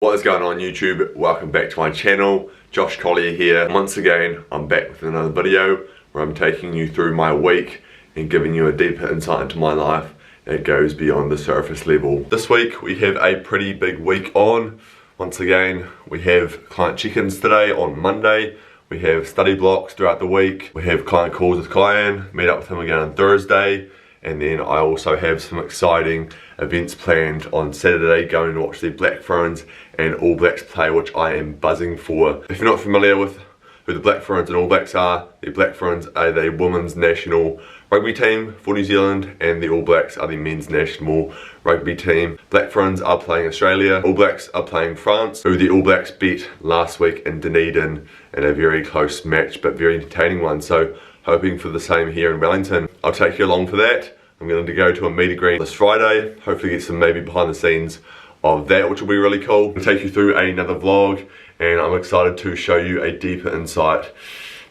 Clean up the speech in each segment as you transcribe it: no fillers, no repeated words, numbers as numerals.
What is going on YouTube? Welcome back to my channel. Josh Collier here. Once again, I'm back with another video where I'm taking you through my week and giving you a deeper insight into my life that goes beyond the surface level. This week we have a pretty big week on. Once again, we have client check-ins today on Monday. We have study blocks throughout the week. We have client calls with Kyan, meet up with him again on Thursday. And then I also have some exciting events planned on Saturday, going to watch the Black Ferns and All Blacks play, which I am buzzing for. If you're not familiar with who the Black Ferns and All Blacks are, the Black Ferns are the women's national rugby team for New Zealand, and the All Blacks are the men's national rugby team. Black Ferns are playing Australia, All Blacks are playing France, who the All Blacks beat last week in Dunedin in a very close match, but very entertaining one. So hoping for the same here in Wellington. I'll take you along for that. I'm going to go to a meet and greet this Friday, hopefully get some maybe behind the scenes of that, which will be really cool. I'll take you through another vlog, and I'm excited to show you a deeper insight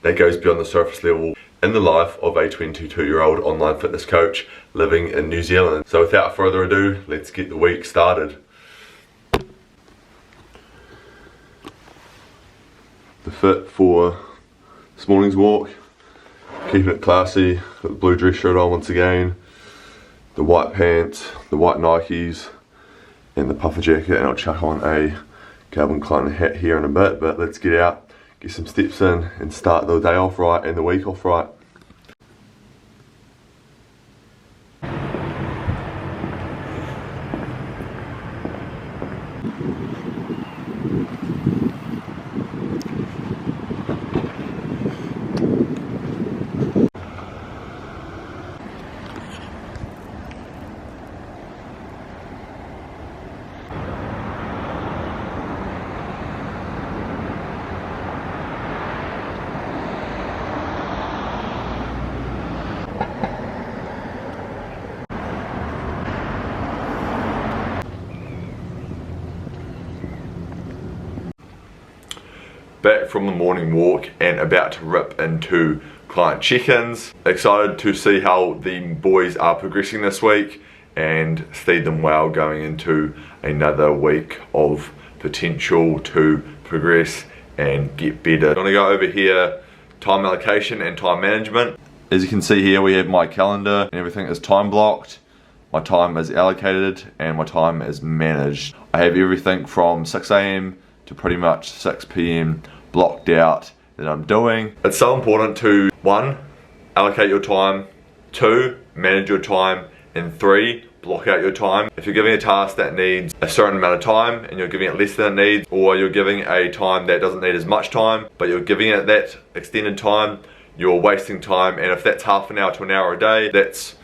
that goes beyond the surface level in the life of a 22-year-old online fitness coach living in New Zealand. So without further ado, let's get the week started. The fit for this morning's walk, keeping it classy, got the blue dress shirt on once again, the white pants, the white Nikes, and the puffer jacket, and I'll chuck on a Calvin Klein hat here in a bit, but let's get out, get some steps in, and start the day off right and the week off right. Back from the morning walk and about to rip into client check-ins. Excited to see how the boys are progressing this week and see them well going into another week of potential to progress and get better. I'm going to go over here, time allocation and time management. As you can see here, we have my calendar and everything is time blocked. My time is allocated and my time is managed. I have everything from 6 AM to pretty much 6 PM blocked out that I'm doing. It's so important to 1, allocate your time, 2, manage your time, and 3, block out your time. If you're giving a task that needs a certain amount of time and you're giving it less than it needs, or you're giving a time that doesn't need as much time but you're giving it that extended time, you're wasting time. And if that's half an hour to an hour a day, that's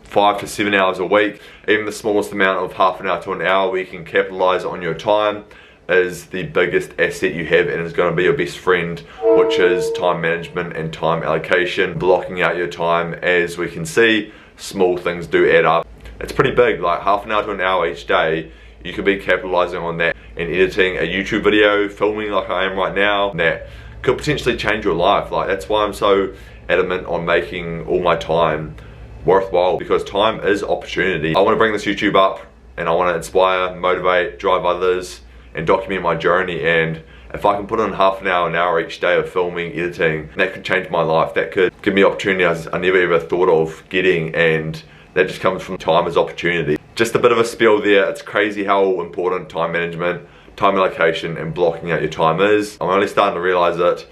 5 to 7 hours a week. Even the smallest amount of half an hour to an hour where you can capitalize on your time is the biggest asset you have, and is going to be your best friend, which is time management and time allocation. Blocking out your time, as we can see, small things do add up. It's pretty big, like half an hour to an hour each day. You could be capitalizing on that and editing a YouTube video, filming like I am right now, that could potentially change your life. Like, that's why I'm so adamant on making all my time worthwhile, because time is opportunity. I want to bring this YouTube up and I want to inspire, motivate, drive others, and document my journey. And if I can put in half an hour each day of filming, editing, that could change my life. That could give me opportunities I never ever thought of getting, and that just comes from time as opportunity. Just a bit of a spiel there. It's crazy how important time management, time allocation, and blocking out your time is. I'm only starting to realize it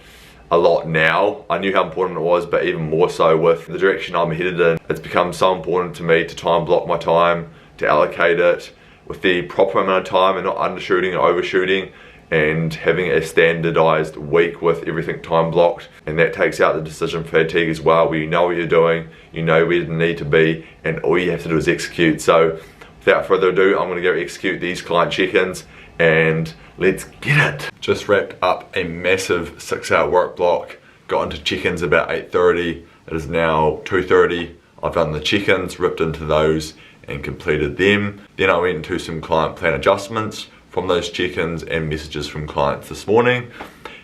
a lot now. I knew how important it was, but even more so with the direction I'm headed in. It's become so important to me to time block my time, to allocate it with the proper amount of time and not undershooting or overshooting, and having a standardized week with everything time blocked. And that takes out the decision fatigue as well, where you know what you're doing, you know where you need to be, and all you have to do is execute. So without further ado, I'm going to go execute these client check-ins and let's get it. Just wrapped up a massive 6-hour work block, got into check-ins about 8:30. It is now 2:30. I've done the check-ins, ripped into those and completed them. Then I went into some client plan adjustments from those check-ins and messages from clients this morning.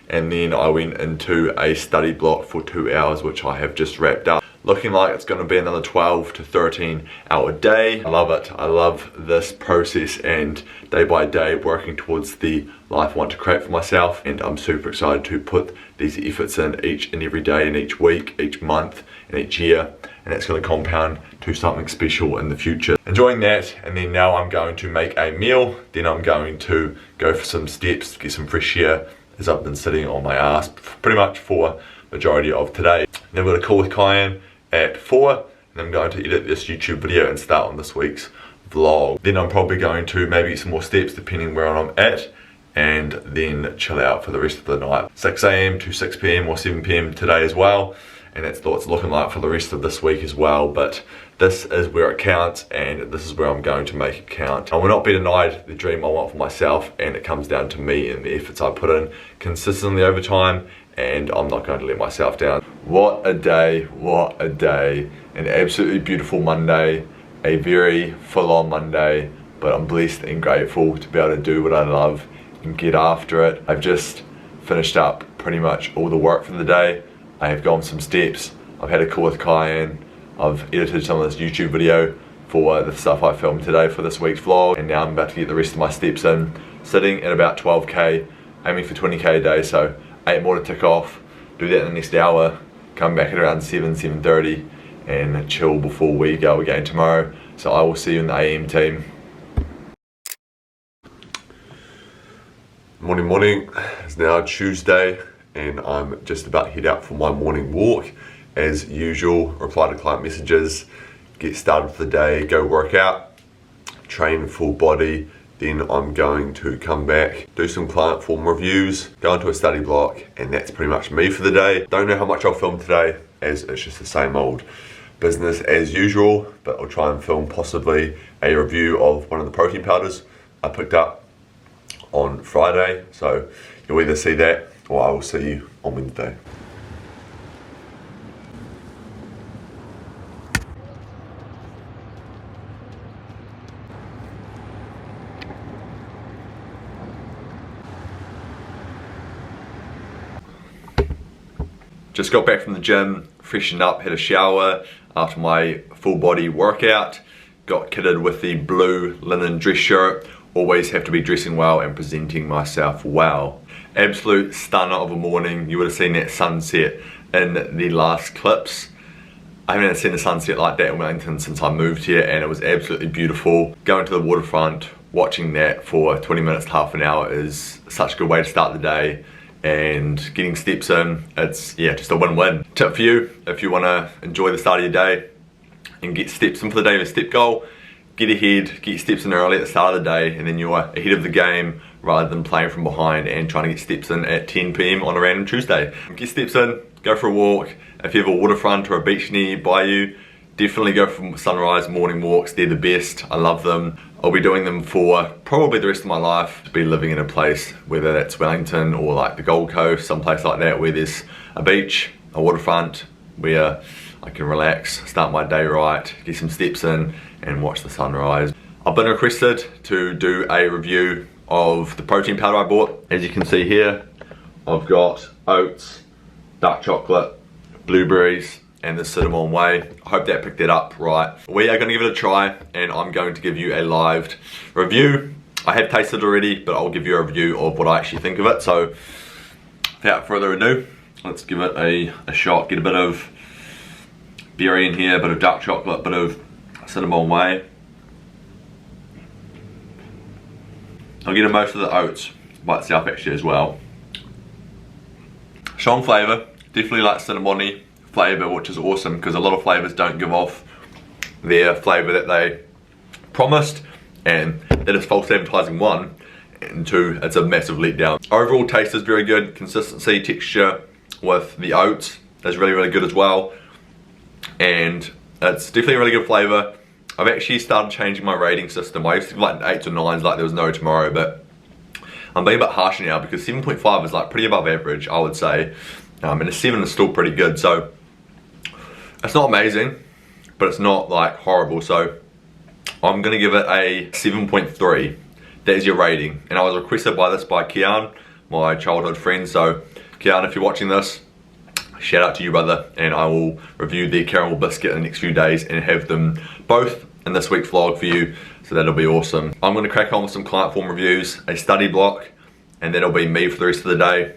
And then I went into a study block for 2 hours, which I have just wrapped up. looking like it's going to be another 12 to 13 hour day. I love it. I love this process and day by day working towards the life I want to create for myself, and I'm super excited to put these efforts in each and every day and each week, each month and each year, and it's going to compound to something special in the future. Enjoying that, and then now I'm going to make a meal, then I'm going to go for some steps, get some fresh air, as I've been sitting on my ass pretty much for majority of today. Then I've got a call with Cayenne at 4, and I'm going to edit this YouTube video and start on this week's vlog. Then I'm probably going to maybe get some more steps depending where I'm at, and then chill out for the rest of the night. 6 AM to 6 PM or 7 PM today as well, and that's what it's looking like for the rest of this week as well. But this is where it counts, and this is where I'm going to make it count. I will not be denied the dream I want for myself, and it comes down to me and the efforts I put in consistently over time, and I'm not going to let myself down. What a day, what a day. An absolutely beautiful Monday, a very full-on Monday, but I'm blessed and grateful to be able to do what I love and get after it. I've just finished up pretty much all the work for the day. I have gone some steps, I've had a call with Cayenne, I've edited some of this YouTube video for the stuff I filmed today for this week's vlog, and now I'm about to get the rest of my steps in, sitting at about 12k, aiming for 20k a day, so 8 more to tick off, do that in the next hour, come back at around 7:30 and chill before we go again tomorrow. So I will see you in the AM team. Morning, it's now Tuesday and I'm just about to head out for my morning walk. As usual, reply to client messages, get started for the day, go work out, train full body, then I'm going to come back, do some client form reviews, go into a study block, and that's pretty much me for the day. Don't know how much I'll film today, as it's just the same old business as usual, but I'll try and film possibly a review of one of the protein powders I picked up on Friday, so you'll either see that or I will see you on Wednesday. Just got back from the gym, freshened up, had a shower after my full body workout, got kitted with the blue linen dress shirt. Always have to be dressing well and presenting myself well. Absolute stunner of a morning. You would have seen that sunset in the last clips. I haven't seen a sunset like that in Wellington since I moved here, and it was absolutely beautiful. Going to the waterfront, watching that for 20 minutes to half an hour is such a good way to start the day, and getting steps in, it's just a win-win. Tip for you, if you want to enjoy the start of your day and get steps in for the day with a step goal, get ahead, get your steps in early at the start of the day, and then you're ahead of the game rather than playing from behind and trying to get steps in at 10 PM on a random Tuesday. Get steps in, go for a walk. If you have a waterfront or a beach nearby you, definitely go for sunrise morning walks. They're the best, I love them. I'll be doing them for probably the rest of my life. To be living in a place, whether that's Wellington or like the Gold Coast, someplace like that where there's a beach, a waterfront, where I can relax, start my day right, get some steps in and watch the sunrise. I've been requested to do a review of the protein powder I bought. As you can see here, I've got oats, dark chocolate, blueberries, and the cinnamon whey. I hope that picked that up right. We are going to give it a try, and I'm going to give you a live review. I have tasted it already, but I'll give you a review of what I actually think of it. So without further ado, let's give it a shot. Get a bit of berry in here, a bit of dark chocolate, a bit of cinnamon whey. I'll get most of the oats by itself actually as well. Strong flavour, definitely like cinnamony flavour, which is awesome because a lot of flavours don't give off their flavour that they promised, and that is false advertising, one, and two, it's a massive letdown. Overall taste is very good, consistency, texture with the oats is really, really good as well, and it's definitely a really good flavour. I've actually started changing my rating system. I used to give like 8s or 9s like there was no tomorrow, but I'm being a bit harsh now because 7.5 is like pretty above average, I would say, and a 7 is still pretty good. So it's not amazing, but it's not like horrible. So I'm gonna give it a 7.3. That is your rating, and I was requested by Kian, my childhood friend. So Kian, if you're watching this, shout out to you, brother, and I will review the caramel biscuit in the next few days and have them both in this week's vlog for you, so that'll be awesome. I'm going to crack on with some client form reviews, a study block, and that'll be me for the rest of the day.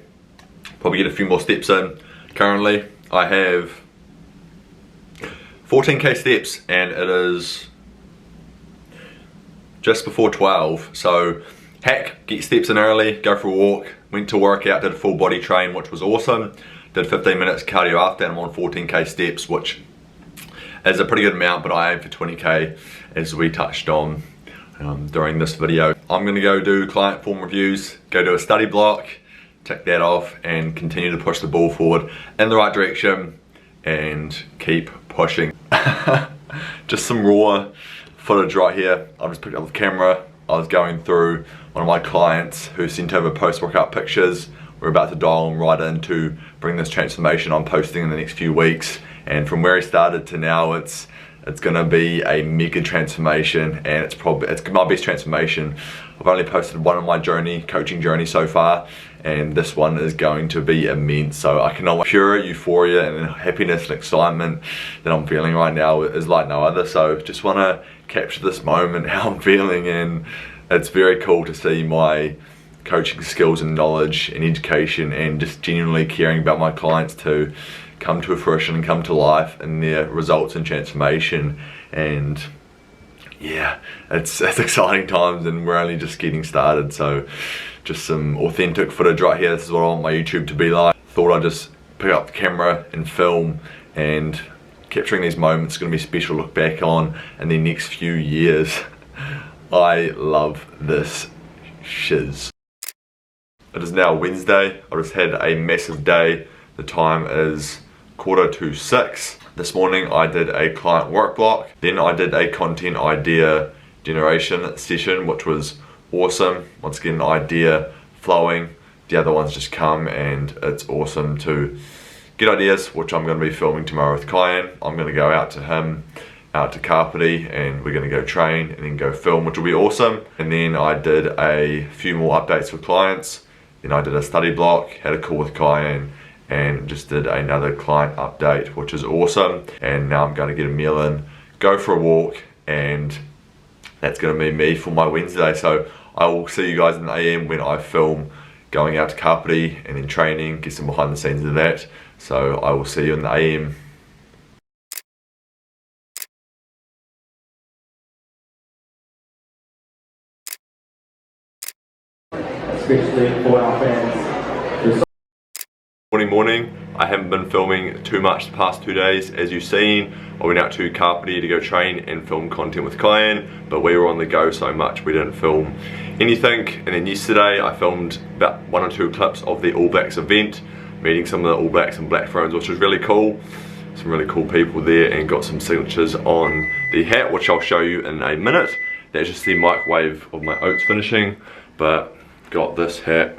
Probably get a few more steps in. Currently, I have 14k steps, and it is just before 12, so hack, get your steps in early, go for a walk, went to work out, did a full body train, which was awesome, did 15 minutes cardio after, and I'm on 14k steps, which is a pretty good amount, but I aim for 20k, as we touched on during this video. I'm gonna go do client form reviews, go do a study block, tick that off, and continue to push the ball forward in the right direction, and keep pushing. Just some raw footage right here. I just picked up the camera. I was going through one of my clients who sent over post-workout pictures. We're about to dial him right in to bring this transformation I'm posting in the next few weeks. And from where he started to now, it's gonna be a mega transformation, and it's my best transformation. I've only posted one on my coaching journey so far, and this one is going to be immense. So I cannot, pure euphoria and happiness and excitement that I'm feeling right now is like no other. So just wanna capture this moment, how I'm feeling, and it's very cool to see my coaching skills and knowledge and education and just genuinely caring about my clients to come to fruition and come to life and their results and transformation. And yeah, it's exciting times, and we're only just getting started. So just some authentic footage right here. This is what I want my YouTube to be like. Thought I'd just pick up the camera and film, and capturing these moments is going to be special to look back on in the next few years. I love this shiz. It is now Wednesday. I just had a massive day. The time is 5:45. This morning I did a client work block, then I did a content idea generation session, which was awesome. Once again, an idea flowing, the other ones just come, and it's awesome to get ideas, which I'm going to be filming tomorrow with Kyan. I'm going to go out to him, out to Kapiti, and we're going to go train and then go film, which will be awesome. And then I did a few more updates for clients. Then I did a study block, had a call with Kyan, and just did another client update, which is awesome. And now I'm going to get a meal in, go for a walk, and that's going to be me for my Wednesday. So I will see you guys in the AM when I film going out to Kapiti and then training, get some behind the scenes of that. So I will see you in the AM. Especially for our fans. Morning. I haven't been filming too much the past 2 days. As you've seen, I went out to Kapiti to go train and film content with Kyan, but we were on the go so much we didn't film anything. And then yesterday I filmed about 1 or 2 clips of the All Blacks event, meeting some of the All Blacks and Black Ferns, which was really cool. Some really cool people there, and got some signatures on the hat, which I'll show you in a minute. That's just the microwave of my oats finishing, but got this hat,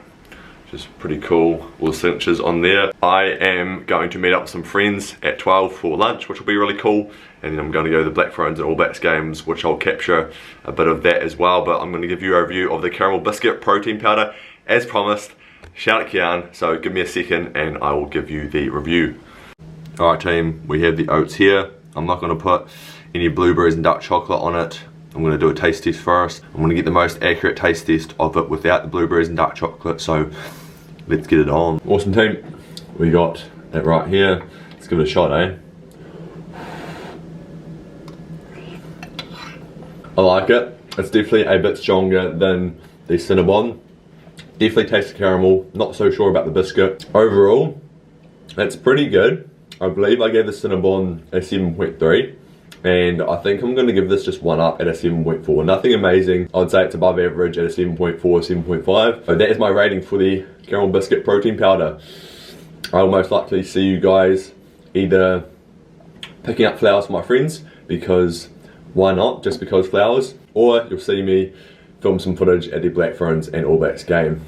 which is pretty cool, all the signatures on there. I am going to meet up with some friends at 12 for lunch, which will be really cool, and then I'm going to go to the Black Ferns and All Blacks games, which I'll capture a bit of that as well. But I'm going to give you a review of the caramel biscuit protein powder as promised. Shout out Kian, so give me a second and I will give you the review. Alright team, we have the oats here. I'm not going to put any blueberries and dark chocolate on it. I'm going to do a taste test first. I'm going to get the most accurate taste test of it without the blueberries and dark chocolate, so let's get it on. Awesome team, we got it right here. Let's give it a shot, eh? I like it. It's definitely a bit stronger than the Cinnabon. Definitely tastes the caramel, not so sure about the biscuit. Overall, it's pretty good. I believe I gave the Cinnabon a 7.3. And I think I'm going to give this just one up at a 7.4. Nothing amazing. I'd say it's above average at a 7.4, 7.5. So that is my rating for the caramel biscuit protein powder. I'll most likely see you guys either picking up flowers for my friends, because why not, just because flowers, or you'll see me film some footage at the Black Ferns and All Blacks game.